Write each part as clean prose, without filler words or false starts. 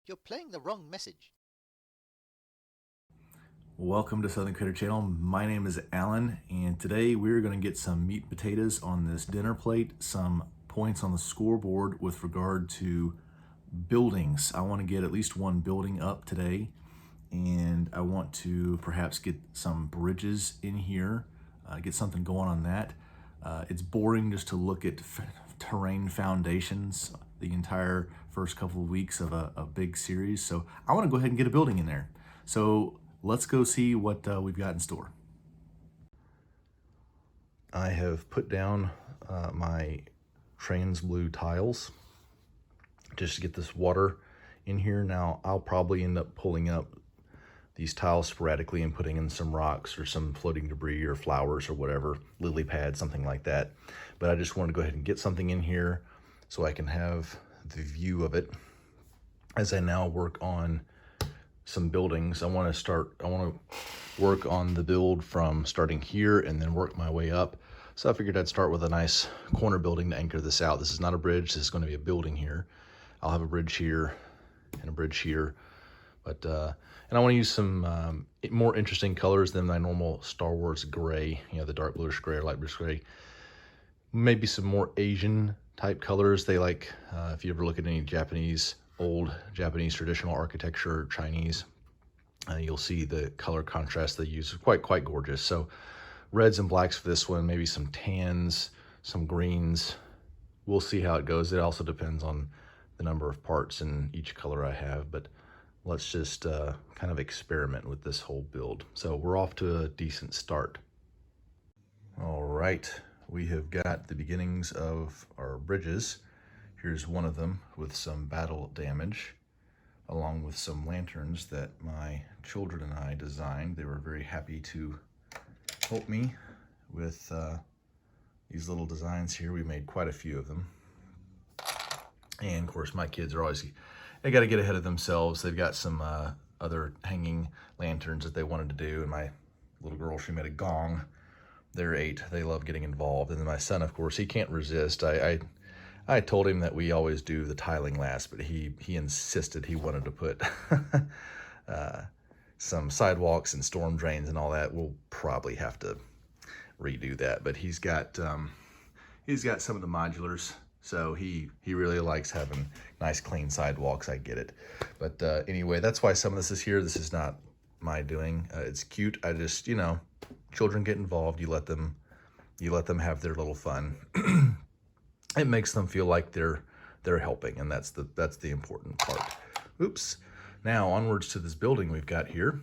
You're playing the wrong message. Welcome to Southern Critter Channel. My name is Alan, and today we're going to get some meat and potatoes on this dinner plate, some points on the scoreboard with regard to buildings. I want to get at least one building up today, and I want to perhaps get some bridges in here, get something going on that. It's boring just to look at terrain foundations the entire first couple of weeks of a big series, so I want to go ahead and get a building in there. So let's go see what we've got in store. I have put down my trans blue tiles just to get this water in here. Now I'll probably end up pulling up these tiles sporadically and putting in some rocks or some floating debris or flowers or whatever, lily pads, something like that. But I just wanted to go ahead and get something in here so I can have the view of it as I now work on some buildings. I want to work on the build from starting here and then work my way up. So I figured I'd start with a nice corner building to anchor this out. This is not a bridge, this is going to be a building here. I'll have a bridge here and a bridge here. But and I want to use some more interesting colors than my normal Star Wars gray, you know, the dark bluish gray or light bluish gray. Maybe some more Asian type colors. They like, if you ever look at any old Japanese traditional architecture, Chinese, you'll see the color contrast they use. Quite gorgeous. So reds and blacks for this one, maybe some tans, some greens. We'll see how it goes. It also depends on the number of parts in each color I have, but let's just kind of experiment with this whole build. So we're off to a decent start. All right, we have got the beginnings of our bridges. Here's one of them with some battle damage, along with some lanterns that my children and I designed. They were very happy to help me with these little designs here. We made quite a few of them. And of course, my kids are always, they got to get ahead of themselves. They've got some other hanging lanterns that they wanted to do. And my little girl, she made a gong. They're 8. They love getting involved. And then my son, of course, he can't resist. I told him that we always do the tiling last, but he insisted he wanted to put some sidewalks and storm drains and all that. We'll probably have to redo that, but he's got some of the modulars, so he really likes having nice clean sidewalks. I get it, but anyway, that's why some of this is here. This is not my doing. It's cute. I just, you know, children get involved. You let them have their little fun. It makes them feel like they're helping, and that's the important part. Oops. Now onwards to this building we've got here.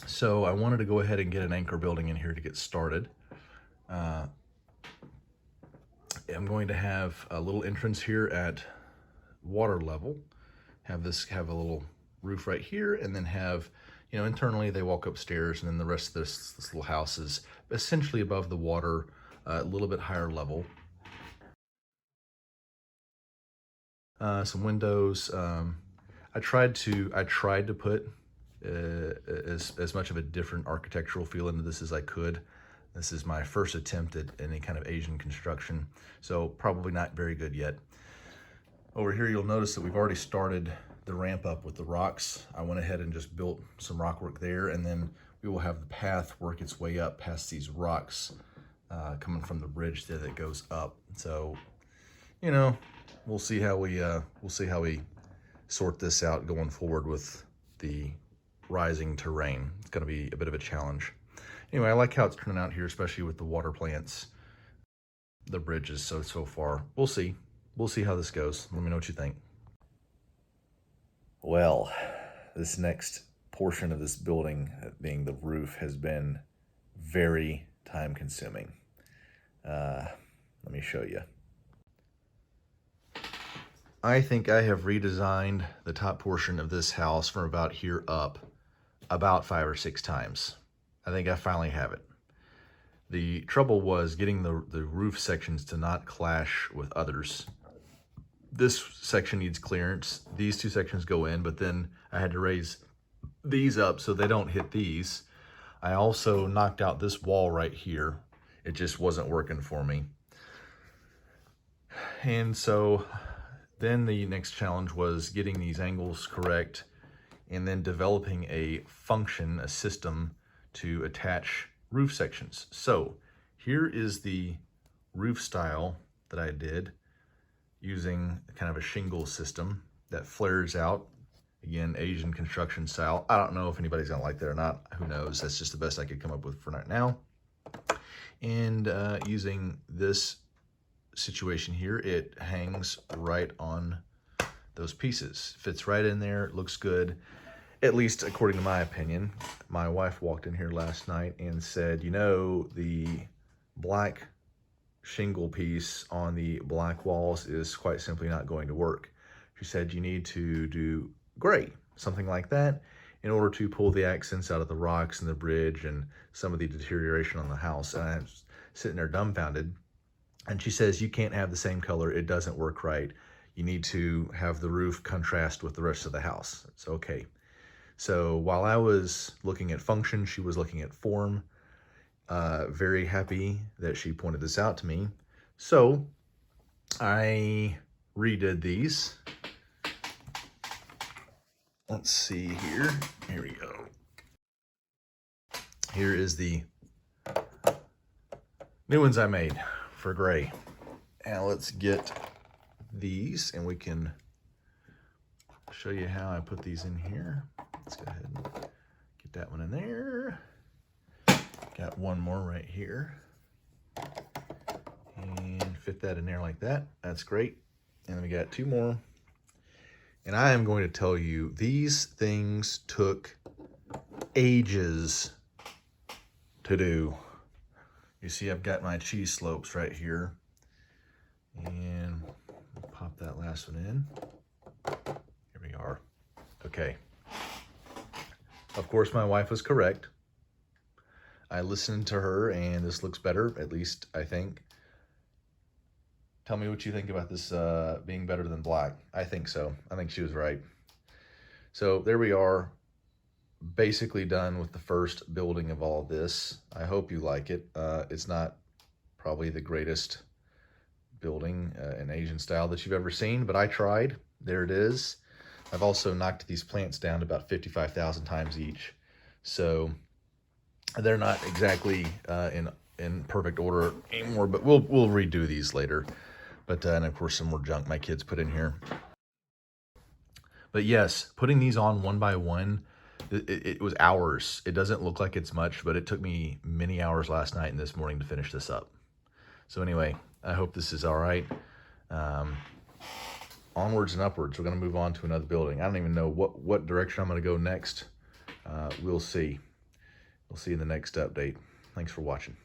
So I wanted to go ahead and get an anchor building in here to get started. I'm going to have a little entrance here at water level. Have a little roof right here, and then have, you know, internally they walk upstairs, and then the rest of this little house is essentially above the water, a little bit higher level. Some windows. I tried to put as much of a different architectural feel into this as I could. This is my first attempt at any kind of Asian construction, so probably not very good yet. Over here, you'll notice that we've already started the ramp up with the rocks. I went ahead and just built some rock work there, and then we will have the path work its way up past these rocks coming from the bridge there that goes up. So, you know, we'll see how we sort this out going forward with the rising terrain. It's going to be a bit of a challenge. Anyway, I like how it's turning out here, especially with the water plants, the bridges. So far, we'll see how this goes. Let me know what you think. Well, this next portion of this building, being the roof, has been very time consuming. Let me show you. I think I have redesigned the top portion of this house from about here up about 5 or 6 times. I think I finally have it. The trouble was getting the roof sections to not clash with others. This section needs clearance. These 2 sections go in, but then I had to raise these up so they don't hit these. I also knocked out this wall right here. It just wasn't working for me. And so Then the next challenge was getting these angles correct and then developing a function, a system to attach roof sections. So here is the roof style that I did using kind of a shingle system that flares out. Again, Asian construction style. I don't know if anybody's gonna like that or not. Who knows? That's just the best I could come up with for right now. And using this situation here, it hangs right on those pieces. Fits right in there, looks good, at least according to my opinion. My wife walked in here last night and said, you know, the black shingle piece on the black walls is quite simply not going to work. She said you need to do gray, something like that, in order to pull the accents out of the rocks and the bridge and some of the deterioration on the house. And I was sitting there dumbfounded. And she says, you can't have the same color. It doesn't work right. You need to have the roof contrast with the rest of the house. It's okay. So while I was looking at function, she was looking at form. Very happy that she pointed this out to me. So I redid these. Let's see here. Here we go. Here is the new ones I made for gray. Now let's get these and we can show you how I put these in here. Let's go ahead and get that one in there. Got one more right here. And fit that in there like that. That's great. And then we got two more. And I am going to tell you, these things took ages to do. You see, I've got my cheese slopes right here. And pop that last one in. Here we are. Okay. Of course, my wife was correct. I listened to her, and this looks better, at least I think. Tell me what you think about this being better than black. I think so. I think she was right. So there we are, basically done with the first building of all this. I hope you like it. It's not probably the greatest building in Asian style that you've ever seen, but I tried. There it is. I've also knocked these plants down about 55,000 times each. So they're not exactly in perfect order anymore, but we'll redo these later. But and of course some more junk my kids put in here. But yes, putting these on one by one, it was hours. It doesn't look like it's much, but it took me many hours last night and this morning to finish this up. So anyway, I hope this is all right. Onwards and upwards. We're going to move on to another building. I don't even know what direction I'm going to go next. We'll see. We'll see in the next update. Thanks for watching.